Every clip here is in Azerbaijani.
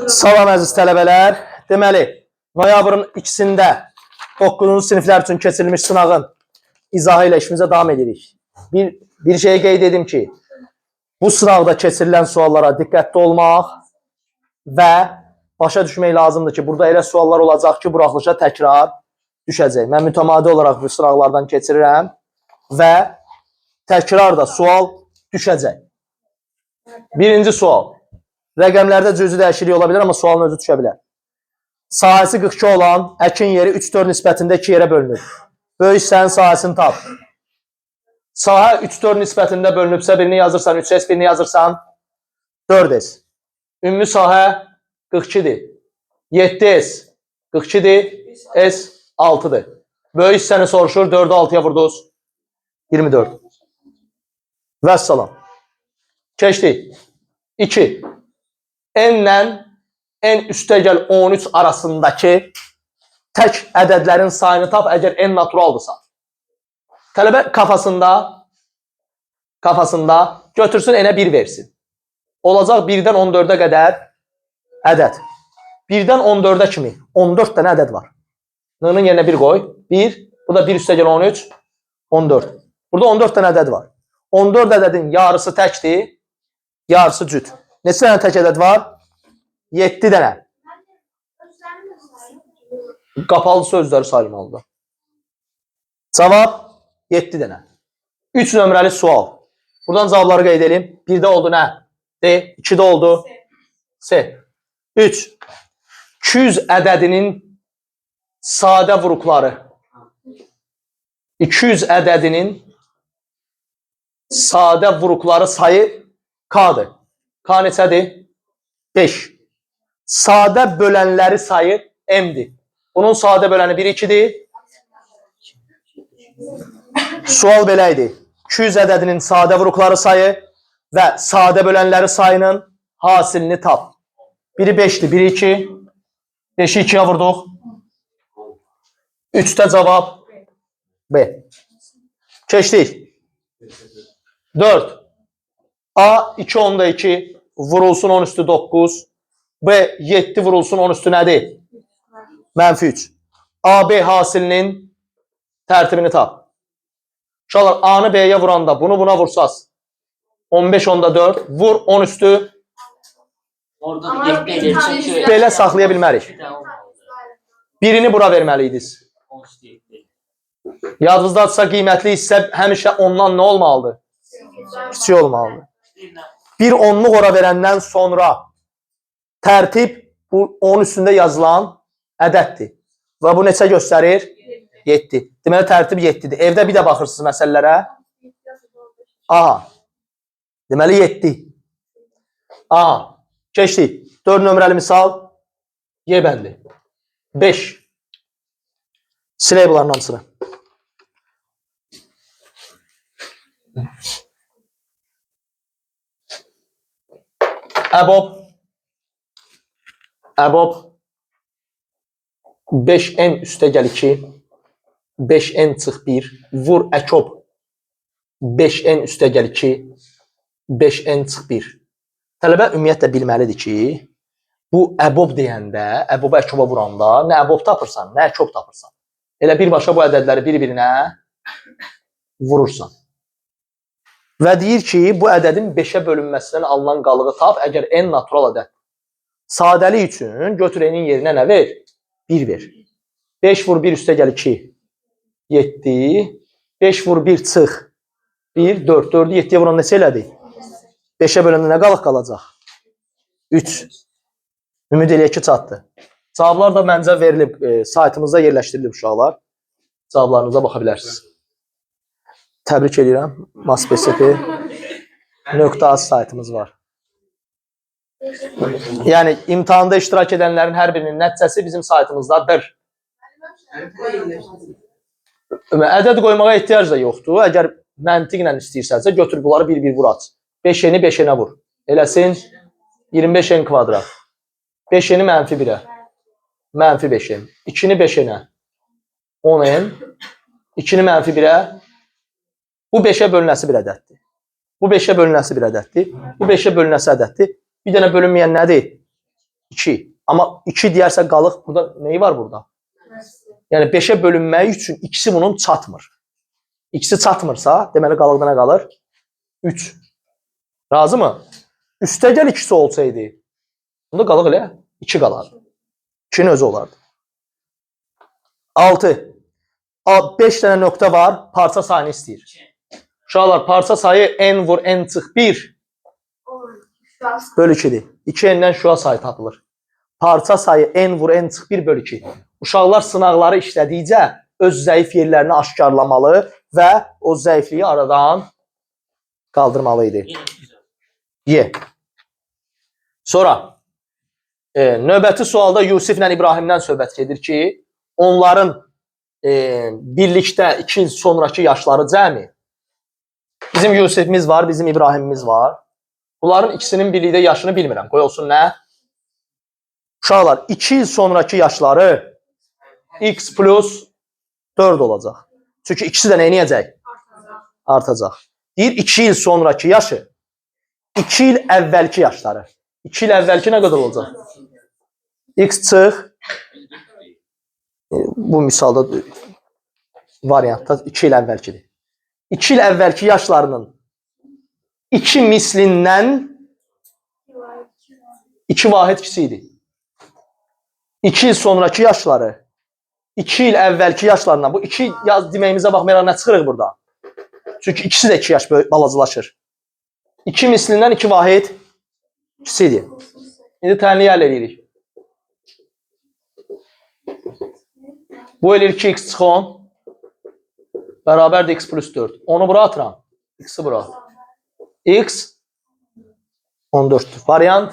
Salam əziz tələbələr. Deməli, noyabrın 2-sində 9-cu siniflər üçün keçirilmiş sınağın izahı ilə işimizə davam edirik. Bir şeyi qeyd edim ki, bu sınavda keçirilən suallara diqqətli olmaq və başa düşmək lazımdır ki, burada elə suallar olacaq ki, buraxılışa təkrar düşəcək. Mən mütəmadi olaraq bu sınavlardan keçirirəm və təkrar da sual düşəcək. Birinci sual. Rəqəmlərdə cüzi dəyişiklik ola bilər, amma sualın özü düşə bilər. Sahəsi 42 olan əkin yeri 3-4 nisbətində 2 yerə bölünür. Böyük hissənin sahəsini tap. Sahə 3-4 nisbətində bölünübsə, birini yazırsan 3S, birini yazırsan 4S. Ümumi sahə 42-dir. 7S 42-dir, S 6-dır. Böyük hissəni soruşur, 4-ü 6-ya vurdunuz. 24. Vəssalam. Keçdik. 2. N-lə N üstəgəl 13 arasındakı tək ədədlərin sayını tap əgər N naturaldırsa. Tələbə kafasında götürsün N-ə 1 versin. Olacaq 1-dən 14-ə qədər ədəd. 1-dən 14-ə kimi 14 dənə ədəd var. N-ın yerinə 1 qoy. 1, bu da 1 üstəgəl 13, 14. Burada 14 dənə ədəd var. 14 ədədin yarısı təkdir, yarısı cüt. Neçə dənə tək ədəd var? 7 dənə. Qapalı sözləri sayılmalıdır. Cavab 7 dənə. 3 nömrəli sual. Buradan cavabları qeyd edelim. 1-də oldu nə? D. 2-də oldu C. 3. 200 ədədinin sadə vuruqları. 200 ədədinin sadə vuruqları sayı K-dır. K neçədir? 5. Sadə bölənləri sayı M-dir. Bunun sadə böləni 1, 2-dir. Sual belə idi. 200 ədədinin sadə vuruqları sayı və sadə bölənləri sayının hasilini tap. Biri 5-dir, biri 2. 5-i 2-yə vurduq. 3-də cavab B. Keçdik. 4. A 2 onda 2 vurulsun 10 üstü 9. B 7 vurulsun 10 üstü nədir? Mənfi 3. AB hasilinin tərtibini tap. Uşaqlar A-nı B-yə vuranda bunu buna vursaz. 15 onda 4 vur 10 üstü. Belə saxlaya bilmərik. Birini bura verməliydiniz. Yadınızdadırsa qiymətli hissə həmişə ondan nə olmalıdır? Kiçik olmalıdır. Bir onluq ora verəndən sonra tərtib bu 10 üstündə yazılan ədəddir. Və bu neçə göstərir? 7. Deməli tərtib 7-dir. Evdə bir də baxırsınız məsələlərə. Aha. Deməli 7. Aha. Keçdik. 4 nömrəli misal. Y bəndi. 5. Silək bunların hamısını. Əbob 5n üstəgəl 2 5n çıx 1 vur əkob 5n üstəgəl 2 5n çıx 1. Tələbə ümumiyyətlə bilməlidir ki, bu əbob deyəndə, əbobu əkoba vuranda nə əbob tapırsan, nə əkob tapırsan. Elə birbaşa bu ədədləri bir-birinə vurursan. Və deyir ki, bu ədədin 5-ə bölünməsindən alınan qalığı tap, əgər n natural ədəd. Sadəlik üçün götür n-in yerinə nə ver? 1 ver. 5 vur 1 üstəgəl 2, 7. 5 vur 1 çıx, 1, 4. 4-ü 7-yə vuran neçə elədi? 5-ə böləndə nə qalıq qalacaq? 3. Ümid eləyək ki, çatdı. Cavablar da məncə verilib, saytımızda yerləşdirilib uşaqlar. Cavablarınıza baxa bilərsiniz. Təbrik edirəm. maspsp.az saytımız var. Yəni imtahanda iştirak edənlərin hər birinin nəticəsi bizim saytımızdadır. Ədəd qoymağa ehtiyac da yoxdur. Əgər məntiqlə istəyirsənsə götür bunları bir-bir vur aç. 5n-i 5n-ə vur. Eləsin 25n kvadrat. 5n-i mənfi 1-ə. Mənfi 5n. 2-ni 5n-ə. 10n. 2-ni mənfi 1-ə. Bu 5-ə bölünəsi bir ədəddir. Bu 5-ə bölünəsi bir ədəddir. Bu 5-ə bölünəsi ədəddir. Bir dənə bölünməyən nədir? 2. Amma 2 deyərsə qalıq, burada neyi var burada? Yəni 5-ə bölünməyi üçün ikisi bunun çatmır. İkisi çatmırsa, deməli qalıqda nə qalır? 3. Razı mı? Üstəgəl ikisi olsaydı, bunda qalıq elə 2 qalardı. 2-nin özü olardı. 6. 5 dənə nöqtə var, parça sayını istəyir. Uşaqlar, parça sayı n vur n çıx 1 bölü 2'dir. 2n'dən şua sayı tapılır. Parça sayı n vur n çıx 1 bölü 2. Uşaqlar sınaqları işlədikcə öz zəif yerlərini aşkarlamalı və o zəifliyi aradan qaldırmalıydı. Y. Sonra növbəti sualda Yusif ilə İbrahimdən söhbət gedir ki, onların birlikdə 2 il sonraki yaşları cəmi. Bizim Yusifimiz var, bizim İbrahimimiz var. Bunların ikisinin birlikdə yaşını bilmirəm. Qoy olsun nə? Uşaqlar, 2 il sonraki yaşları x plus 4 olacaq. Çünki ikisi də neyniyəcək? Artacaq. Deyir, 2 il sonraki yaşı 2 il əvvəlki yaşları. 2 il əvvəlki nə qədər olacaq? X çıx. Bu misalda variantda 2 il əvvəlkidir. 2 il əvvəlki yaşlarının 2 mislindən 2 vahid kiçikdir. 2 il sonraki yaşları 2 il əvvəlki yaşlarından, bu 2 yaz deməyimizə baxmayaraq nə çıxırıq burada? Çünki ikisi də 2 yaş balacılaşır. 2 mislindən 2 vahid kiçikdir. İndi tənliyi həll edirik. Bu eləyir 2x çıx 10 bərabərdir x plus 4. Onu bura atıram. X'i bura. X 14'tür. Variant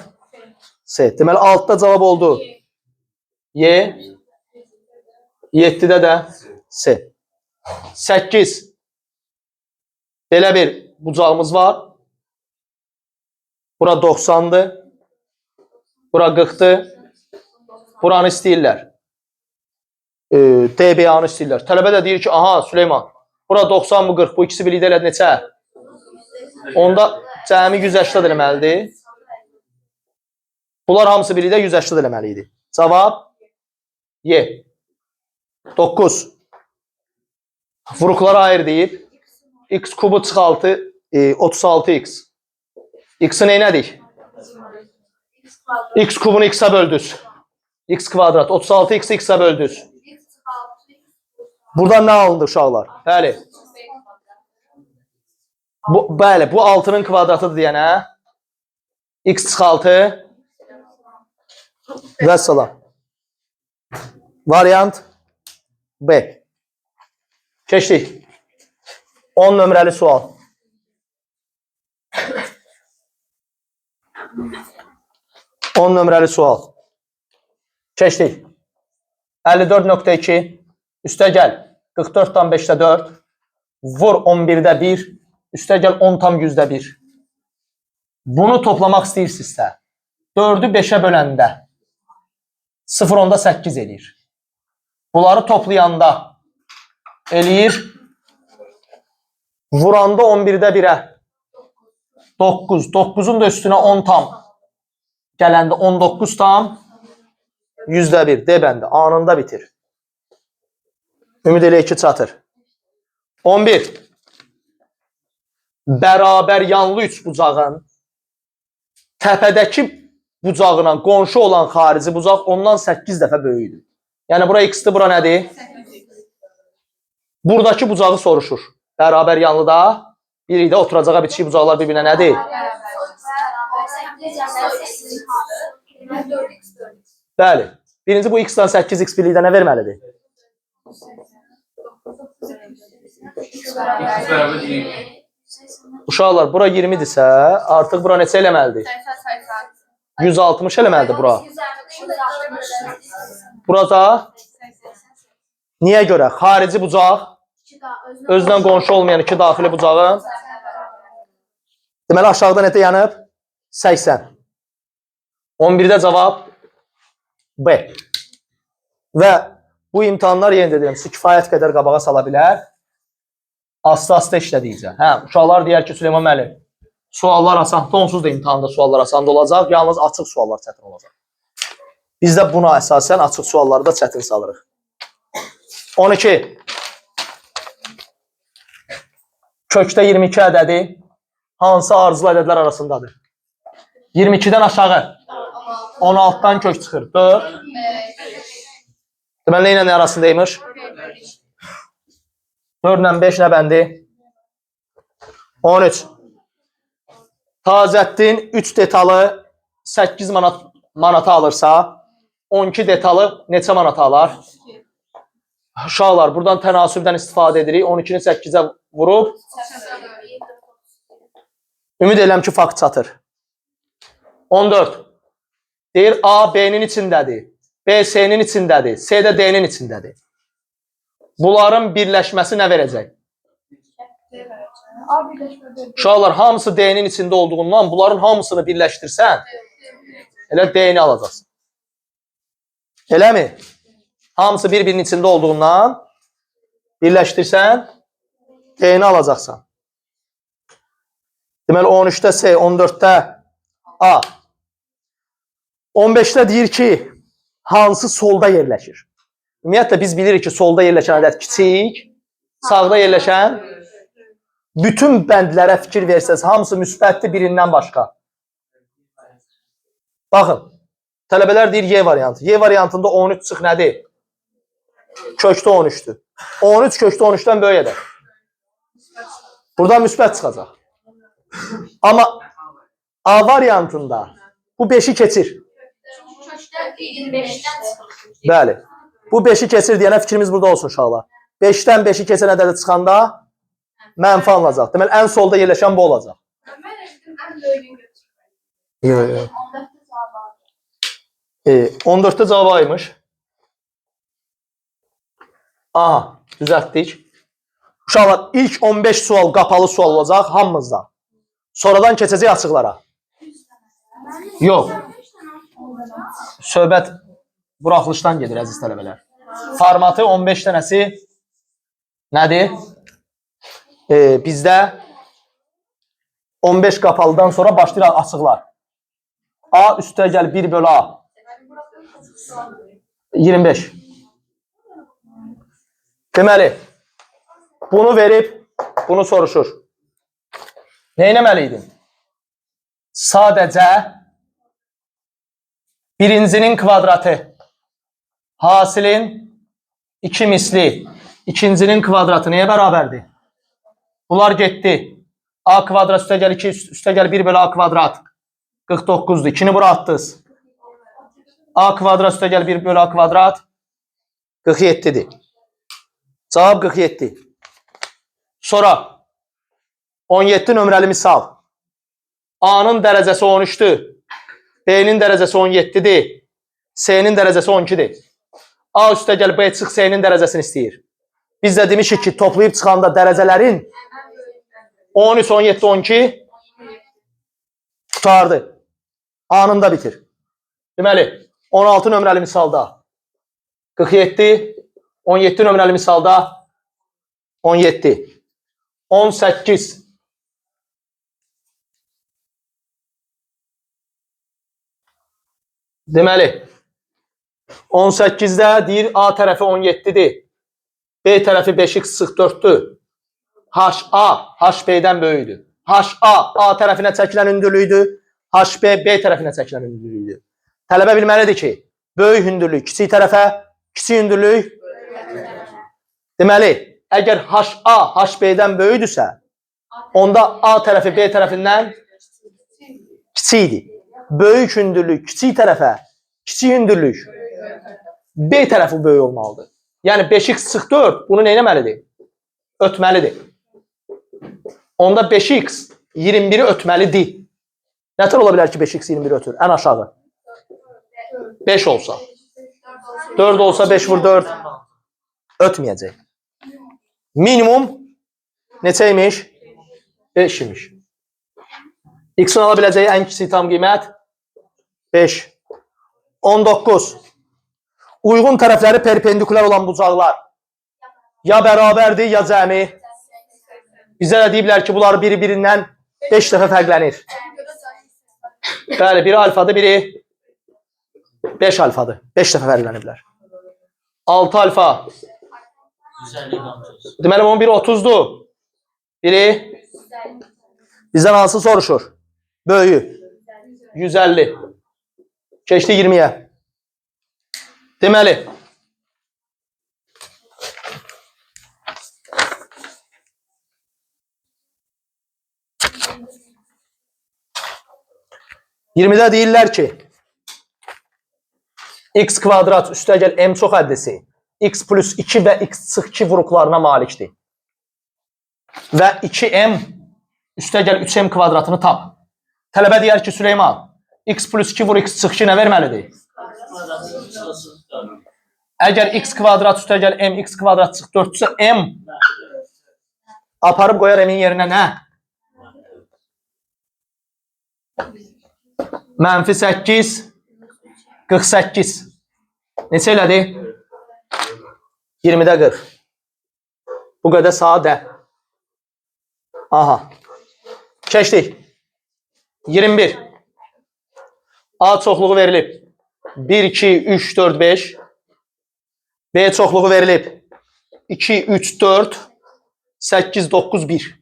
C. Deməli 6'da cavab oldu. Y. 7'də də C. 8. Belə bir bucağımız var. Bura 90'dır. Bura 40'dır. Buranı istəyirlər. DBA-nı istəyirlər. Tələbə də deyir ki, aha Süleyman, bura 90 mı 40, bu ikisi birlikdə elədi neçə? Onda cəmi 180 eləməlidir. Bunlar hamısı birlikdə 180 eləməliydi. Cavab Y. 9. Vuruqlara ayır deyib. X kubu çıx 6, 36x. X'i neynədik? X kubunu x'ə böldüz. X kvadrat. 36x'i x'ə böldüz. Buradan nə alındı uşaqlar? Bəli. Bəli, bu 6'nın kvadratıdır deyənə. X çıx 6. Və salam. Variant B. Keçdik. 10 nömrəli sual. On nömrəli sual. Keçdik. 54.2 üstə gəl 44'dan 5'də 4 vur 11'də 1 üstə gəl 10 tam 100'də 1. Bunu toplamaq istəyirsinizsə 4'ü 5'ə böləndə 0 10'da 8 eləyir. Bunları toplayanda eləyir. Vuranda 11'də 1'ə 9. 9'un da üstünə 10 tam gələndə 19 tam 100'də 1. De bəndə. Anında bitir. Ümid elə 2 çatır. 11. Bərabər yanlı 3 bucağın təpədəki bucağına qonşu olan xarici bucaq ondan 8 dəfə böyükdür. Yəni bura x-dir, bura nədir? Buradakı bucağı soruşur. Bərabər yanlıda biri də oturacağa bitişik bucaqlar bir-birinə nədir? Bəli. Birinci bu x-dan 8x birlikdə nə verməlidir? Uşaqlar, bura 20'dirsə, artıq bura neçə eləməlidir? 160 eləməlidir bura. Burada niyə görə? Xarici bucaq özdən qonşu olmayan 2 daxili bucağın deməli aşağıda netə yanıb? 80. 11'də cavab B. Və bu imtahanlar yenə də deyirəm, kifayət qədər qabağa sala bilər. Asta-asta işlədikcə. Hə, uşaqlar deyər ki, Süleyman müəllim, suallar asandır, onsuz da imtahanda suallar asandır olacaq, yalnız açıq suallar çətin olacaq. Biz də buna əsasən açıq suallarda çətin salırıq. 12. Kökdə 22 ədədi hansı ardıcıl ədədlər arasındadır? 22-dən aşağı 16-dan kök çıxır. 4. Deməli, nə ilə nə arasındaymış? 4 ilə 5 nə bəndi? 13. Tacəddin 3 detalı 8 manata alırsa, 12 detalı neçə manata alar? Uşaqlar, buradan tənasübdən istifadə edirik. 12-ni 8-ə vurub. Ümid edirəm ki, fakt çatır. 14. Deyir, A B-nin içindədir, B C-nin içindədir, C də D-nin içindədir. Bunların birləşməsi nə verəcək? Uşaqlar, hamısı D-nin içində olduğundan bunların hamısını birləşdirsən, elə D-ni alacaqsın. Eləmi? Hamısı bir-birinin içində olduğundan birləşdirsən, D-ni alacaqsan. Deməli, 13-də C, 14-də A. 15-də deyir ki, hansı solda yerləşir? Ümumiyyətlə, biz bilirik ki, solda yerləşən ədəd kiçik, sağda yerləşən bütün bəndlərə fikir versəz, hamısı müsbətdir birindən başqa. Baxın, tələbələr deyir Y variantı. Y variantında 13 çıx nədir? Kökdə 13-dür. 13 kökdə 13-dən böyük ədəd. Buradan müsbət çıxacaq. Amma A variantında bu 5-i keçir. Bəli. Bu 5-i keçir deyənə fikrimiz burada olsun uşaqlar. 5-dən 5-i keçən ədədə çıxanda mənfi alınacaq. Deməli, ən solda yerləşən bu olacaq. Yox. 14-də cavab aymış. Aha, düzəltdik. Uşaqlar, ilk 15 sual qapalı sual olacaq hamımızdan. Sonradan keçəcək açıqlara. Yox. Söhbət buraxılışdan gedir, əziz tələbələr. Formatı 15 dənəsi nədir? Bizdə 15 qapalıdan sonra başlayır açıqlar. A üstə gəl 1 bölü A. 25. Deməli, bunu verib, bunu soruşur. Nə etməliydin? Sadəcə birincinin kvadratı hasilin 2 misli ikincinin kvadratı nəyə bərabərdir? Bunlar getdi. A kvadrat üstə gəl 2 üstə gəl 1 bölü A kvadrat 49'dur. 2'ni bura attınız. A kvadrat üstə gəl 1 bölü A kvadrat 47'dir. Cavab 47. Sonra 17 nömrəli misal. A'nın dərəcəsi 13'dür. B'nin dərəcəsi 17'dir. C'nin dərəcəsi 12'dir. A üstə gəl B çıx C'nin dərəcəsini istəyir. Biz də demişik ki, toplayıb çıxanda dərəcələrin 13, 17, 12 tutardı. Anında bitir. Deməli, 16 nömrəli misalda 47, 17 nömrəli misalda 17, 18. Deməli, 18'də deyir A tərəfi 17'dir. B tərəfi 5x-4'dür. HA, HB'dən böyükdür. HA, A tərəfinə çəkilən hündürlüydür. HB, B tərəfinə çəkilən hündürlüydür. Tələbə bilməlidir ki, böyük hündürlük kiçik tərəfə, kiçik hündürlük. Deməli, əgər HA, HB'dən böyükdürsə, onda A tərəfi B tərəfindən kiçikdir. Böyük hündürlük kiçik tərəfə, kiçik hündürlük B tərəfi böyük olmalıdır. Yəni 5x-4 bunu nə etməlidir? Ötməlidir. Onda 5x 21'i ötməlidir. Nə tər ola bilər ki 5x 21'i ötür? Ən aşağı. 5 olsa. 4 olsa 5 vur 4 ötməyəcək. Minimum neçəymiş? 5 imiş. X'in ala biləcəyi ən kiçik tam qiymət 5. 19. Uyğun tərəfləri perpendikular olan bucaqlar ya bərabərdir, ya cəmi. Bizə də deyiblər ki, bunlar biri-birindən 5 dəfə fərqlənir. Bəli, biri alfadır, biri 5 alfadır. 5 dəfə fərqləniblər. 6 alfa. 150 qram tuz. Deməli bunun biri 30'dur. Biri bizdən hansı soruşur? Böyüyü. 150. Keçdi 20'yə. Deməli 20'də deyirlər ki x kvadrat üstəgəl m çox həddisi x plus 2 və x çıx 2 vuruqlarına malikdir. Və 2m üstəgəl 3m kvadratını tap. Tələbə deyər ki, Süleyman, x plus 2 vur x çıx 2 nə verməlidir? Əgər x kvadrat üstəgəl m x kvadrat çıx 4-sə m aparıb qoyar m-in yerinə nə? Mənfi 8, 48. Neçə elədi? 20'də 40. Bu qədər sadə. Aha. Keçdik. 21. A çoxluğu verilib. 1, 2, 3, 4, 5. B çoxluğu verilib. 2, 3, 4, 8, 9, 1.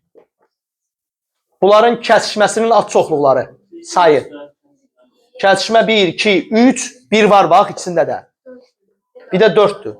Bunların kəsişməsinin ad çoxluqları. Sayı. Kəsişmə 1, 2, 3, 1 var bax içində də. Bir də 4'dür.